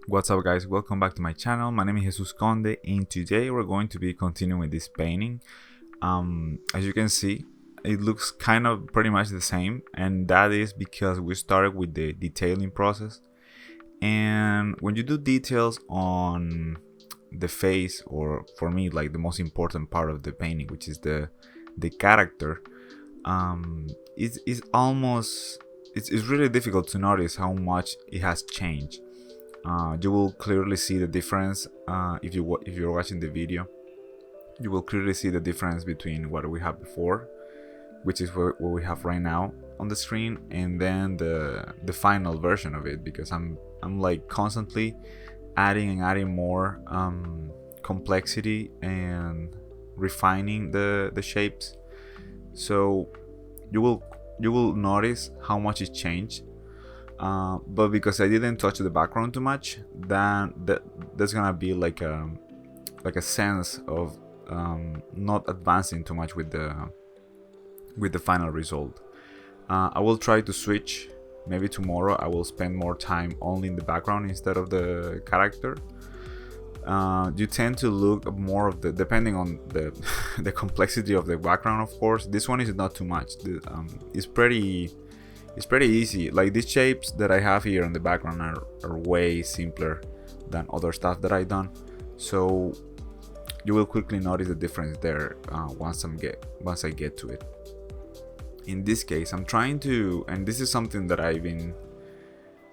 What's up, guys? Welcome back to my channel. My name is Jesus Conde, and today we're going to be continuing this painting. As you can see, it looks kind of pretty much the same, and that is because we started with the detailing process. And when you do details on the face, or for me, like the most important part of the painting, which is the character, it's almost it's really difficult to notice how much it has changed. You will clearly see the difference if you're watching the video. You will clearly see the difference between what we had before, which is what we have right now on the screen, and then the final version of it, because I'm like constantly adding and adding more complexity and refining the shapes. So you will notice how much it changed. But because I didn't touch the background too much, then there's gonna be like a sense of not advancing too much with the final result. I will try to switch. Maybe tomorrow I will spend more time only in the background instead of the character. You tend to look more of depending on the the complexity of the background, of course. This one is not too much. It's pretty easy. Like, these shapes that I have here in the background are way simpler than other stuff that I've done. So you will quickly notice the difference there once I get to it. In this case, I'm trying to, and this is something that I've been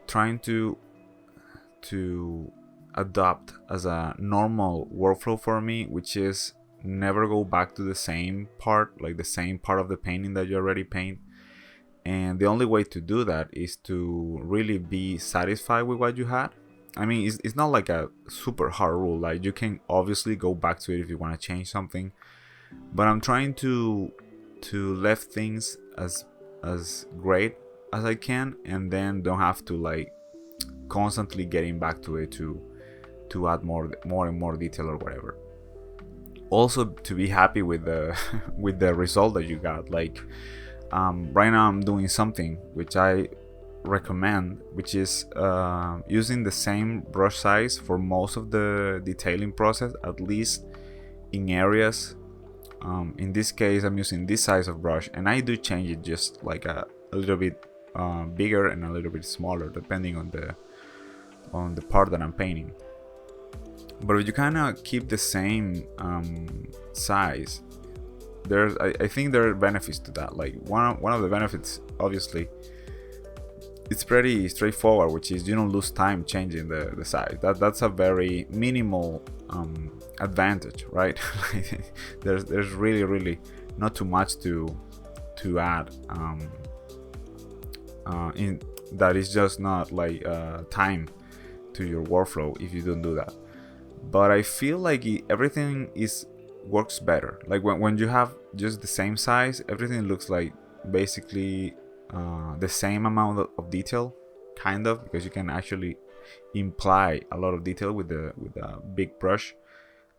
trying to adopt as a normal workflow for me, which is never go back to the same part, like the same part of the painting that you already paint. And the only way to do that is to really be satisfied with what you had. I mean, it's not like a super hard rule. Like, you can obviously go back to it if you want to change something, but I'm trying to leave things as great as I can, and then don't have to like constantly getting back to it to add more and more detail or whatever. Also, to be happy with the with the result that you got. Like, right now I'm doing something which I recommend, which is using the same brush size for most of the detailing process, at least in areas. In this case, I'm using this size of brush, and I do change it just like a little bit bigger and a little bit smaller depending on the part that I'm painting. But if you kind of keep the same size, I think there are benefits to that. Like, one of the benefits, obviously, it's pretty straightforward, which is you don't lose time changing the size. That's a very minimal advantage, right? there's really not too much to add in that. Is just not like time to your workflow if you don't do that. But I feel like everything works better. Like, when you have just the same size, everything looks like basically the same amount of detail, kind of, because you can actually imply a lot of detail with a big brush,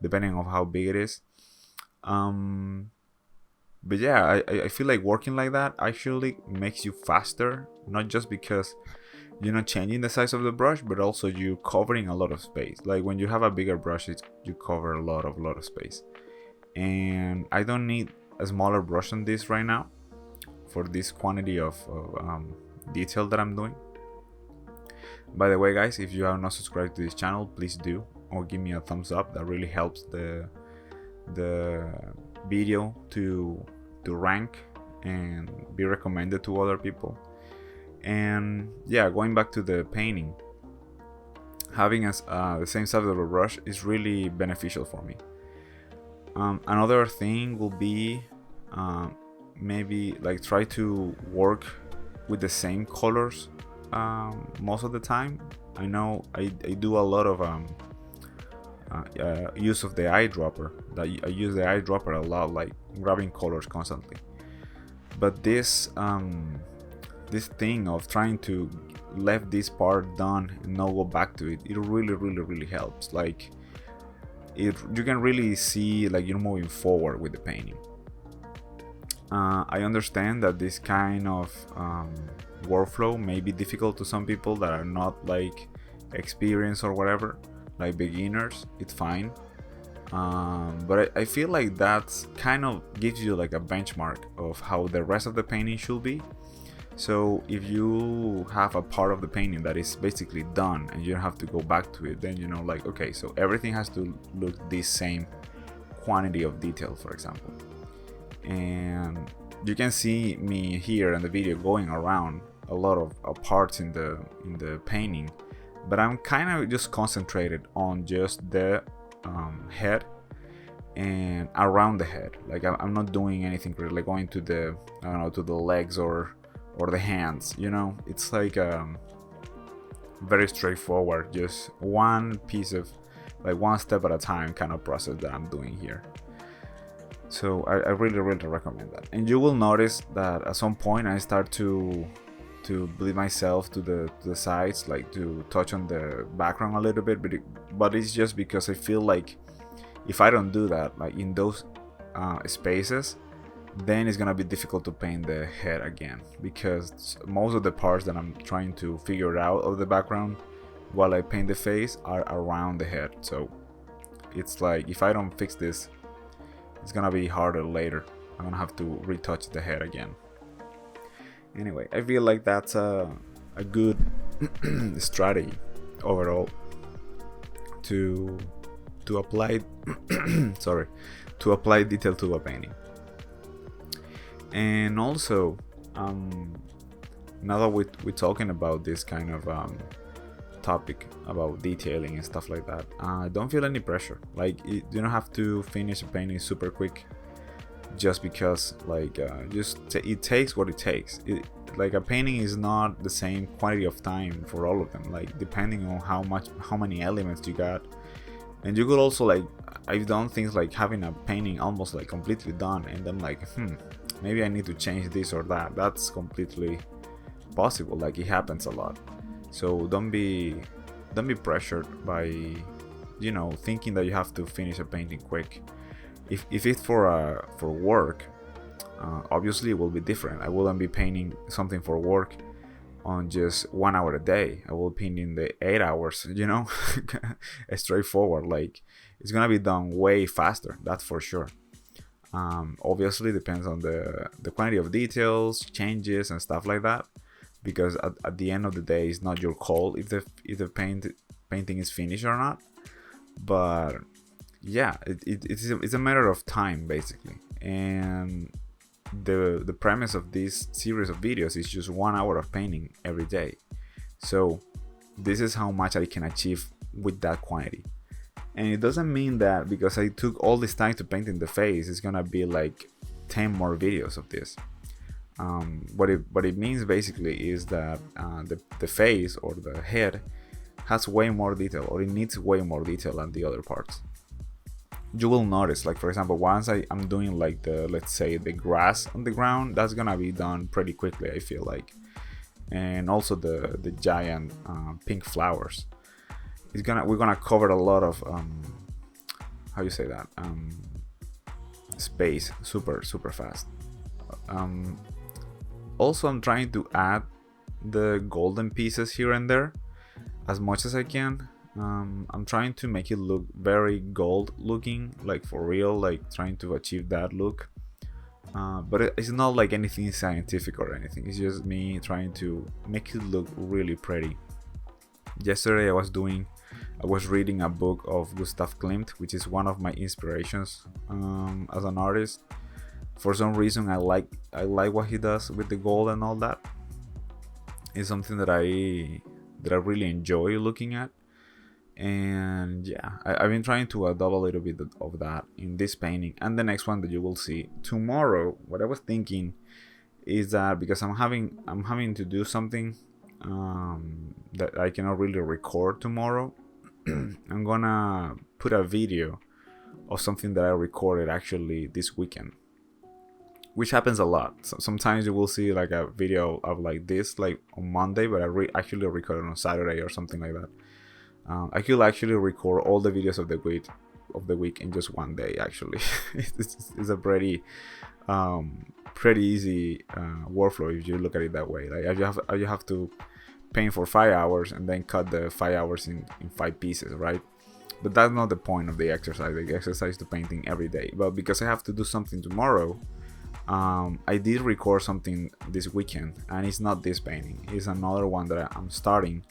depending on how big it is. But yeah, I feel like working like that actually makes you faster, not just because you're not changing the size of the brush, but also you covering a lot of space. Like, when you have a bigger brush, you cover a lot of space. And I don't need a smaller brush than this right now for this quantity of detail that I'm doing. By the way, guys, if you have not subscribed to this channel, please do, or give me a thumbs up. That really helps the video to rank and be recommended to other people. And yeah, going back to the painting, having the same size of a brush is really beneficial for me. Another thing will be maybe like try to work with the same colors most of the time. I know I do a lot of use of the eyedropper. I use the eyedropper a lot, like grabbing colors constantly. But this thing of trying to leave this part done and not go back to it, it really helps. Like, you can really see like you're moving forward with the painting. I understand that this kind of workflow may be difficult to some people that are not like experience or whatever, like beginners, it's fine. But I feel like that's kind of gives you like a benchmark of how the rest of the painting should be. So if you have a part of the painting that is basically done and you don't have to go back to it, then you know, like, okay, so everything has to look the same quantity of detail, for example. And you can see me here in the video going around a lot of parts in the painting, but I'm kind of just concentrated on just the head and around the head. Like I'm not doing anything really, like going to the, I don't know, to the legs or the hands, you know. It's like very straightforward, just one piece of, like, one step at a time kind of process that I'm doing here. So I really recommend that. And you will notice that at some point I start to bleed myself to the sides, like to touch on the background a little bit, but it's just because I feel like if I don't do that, like in those spaces, then it's gonna be difficult to paint the head again, because most of the parts that I'm trying to figure out of the background while I paint the face are around the head. So it's like if I don't fix this, it's gonna be harder later. I'm gonna have to retouch the head again. Anyway, I feel like that's a good strategy overall to apply sorry, to apply detail to a painting. And also, now that we're talking about this kind of topic about detailing and stuff like that, don't feel any pressure. Like, you don't have to finish a painting super quick just because, like, it takes what it takes. Like, a painting is not the same quantity of time for all of them, like depending on how many elements you got. And you could also, like, I've done things like having a painting almost like completely done and then like, maybe I need to change this or that. That's completely possible. Like, it happens a lot. So don't be pressured by, you know, thinking that you have to finish a painting quick. If it's for work, obviously it will be different. I wouldn't be painting something for work on just 1 hour a day. I will paint in the 8 hours, you know. Straightforward. Like, it's gonna be done way faster, that's for sure. Obviously depends on the quantity of details, changes and stuff like that, because at the end of the day, it's not your call if the painting is finished or not. But yeah, it's a matter of time basically. And the premise of this series of videos is just 1 hour of painting every day. So this is how much I can achieve with that quantity. And it doesn't mean that because I took all this time to paint in the face, it's gonna be like 10 more videos of this. What it means basically is that the face or the head has way more detail, or it needs way more detail than the other parts. You will notice, like, for example, once I'm doing like let's say the grass on the ground, that's gonna be done pretty quickly, I feel like. And also the giant pink flowers. We're gonna cover a lot of how you say that, space super fast. Also, I'm trying to add the golden pieces here and there as much as I can. I'm trying to make it look very gold looking, like for real, like trying to achieve that look. But it's not like anything scientific or anything. It's just me trying to make it look really pretty. Yesterday I was reading a book of Gustav Klimt, which is one of my inspirations as an artist. For some reason, I like what he does with the gold and all that. It's something that I really enjoy looking at. And yeah, I've been trying to adopt a little bit of that in this painting and the next one that you will see tomorrow. What I was thinking is that because I'm having to do something that I cannot really record tomorrow, I'm gonna put a video of something that I recorded actually this weekend, which happens a lot. So sometimes you will see like a video of like this, like on Monday, but I actually recorded on Saturday or something like that. I could actually record all the videos of the week in just one day. Actually, it's a pretty easy workflow if you look at it that way. Like you have to paint for 5 hours and then cut the 5 hours in 5 pieces, right? But that's not the point of the exercise. The exercise to painting every day. But because I have to do something tomorrow, I did record something this weekend, and it's not this painting. It's another one that I'm starting.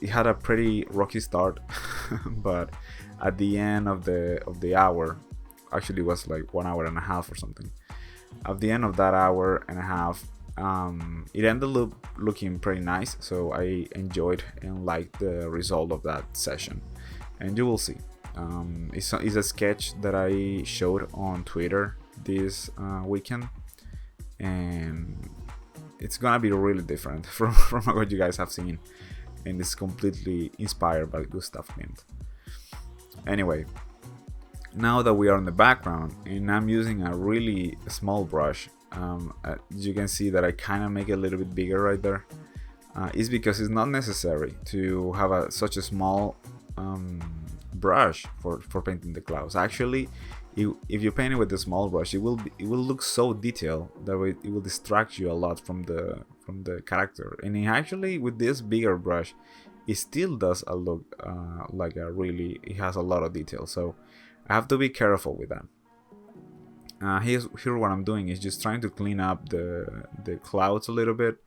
It had a pretty rocky start, but at the end of the hour, actually it was like 1 hour and a half or something. At the end of that hour and a half, it ended up looking pretty nice, so I enjoyed and liked the result of that session, and you will see. It's a sketch that I showed on Twitter this weekend, and it's gonna be really different from what you guys have seen, and it's completely inspired by Gustav Klimt. Anyway, now that we are in the background and I'm using a really small brush, you can see that I kind of make it a little bit bigger right there. It's because it's not necessary to have such a small brush for painting the clouds. Actually, if you paint it with a small brush, it will look so detailed that it will distract you a lot from the character. And actually, with this bigger brush, it still does a look like it has a lot of detail. So I have to be careful with that. Here what I'm doing is just trying to clean up the clouds a little bit.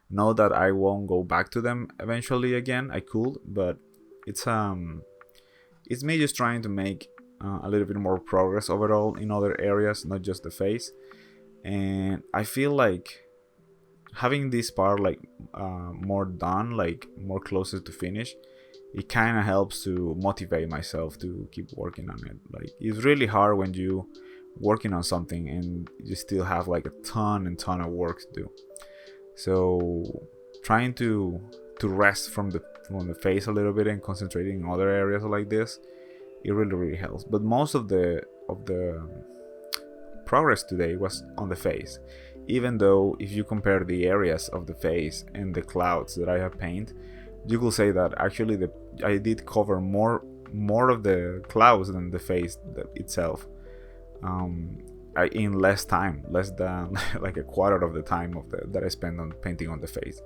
Know that I won't go back to them eventually again. I could, but it's me just trying to make a little bit more progress overall in other areas, not just the face. And I feel like having this part like more done, like more closer to finish, it kind of helps to motivate myself to keep working on it. Like, it's really hard when you working on something and you still have like a ton of work to do. So trying to rest from the face a little bit and concentrating on other areas like this, it really helps. But most of the progress today was on the face, even though if you compare the areas of the face and the clouds that I have painted, you could say that actually I did cover more of the clouds than the face itself, in less time, less than like a quarter of the time that I spent on painting on the face.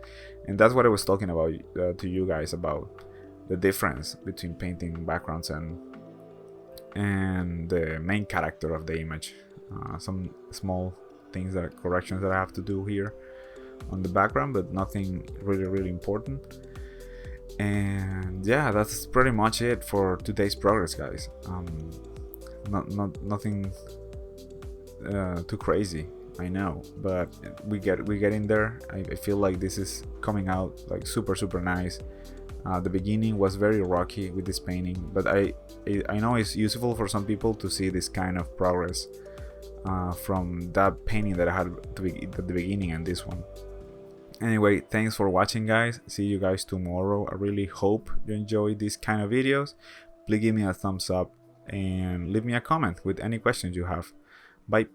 And that's what I was talking about to you guys about the difference between painting backgrounds and the main character of the image. Some small things corrections that I have to do here on the background, but nothing really important. And yeah, that's pretty much it for today's progress, guys. Nothing too crazy, I know, but we get in there. I feel like this is coming out like super nice. The beginning was very rocky with this painting, but I know it's useful for some people to see this kind of progress from that painting that I had at the beginning and this one. Anyway, thanks for watching, guys. See you guys tomorrow. I really hope you enjoy these kind of videos. Please give me a thumbs up and leave me a comment with any questions you have. Bye.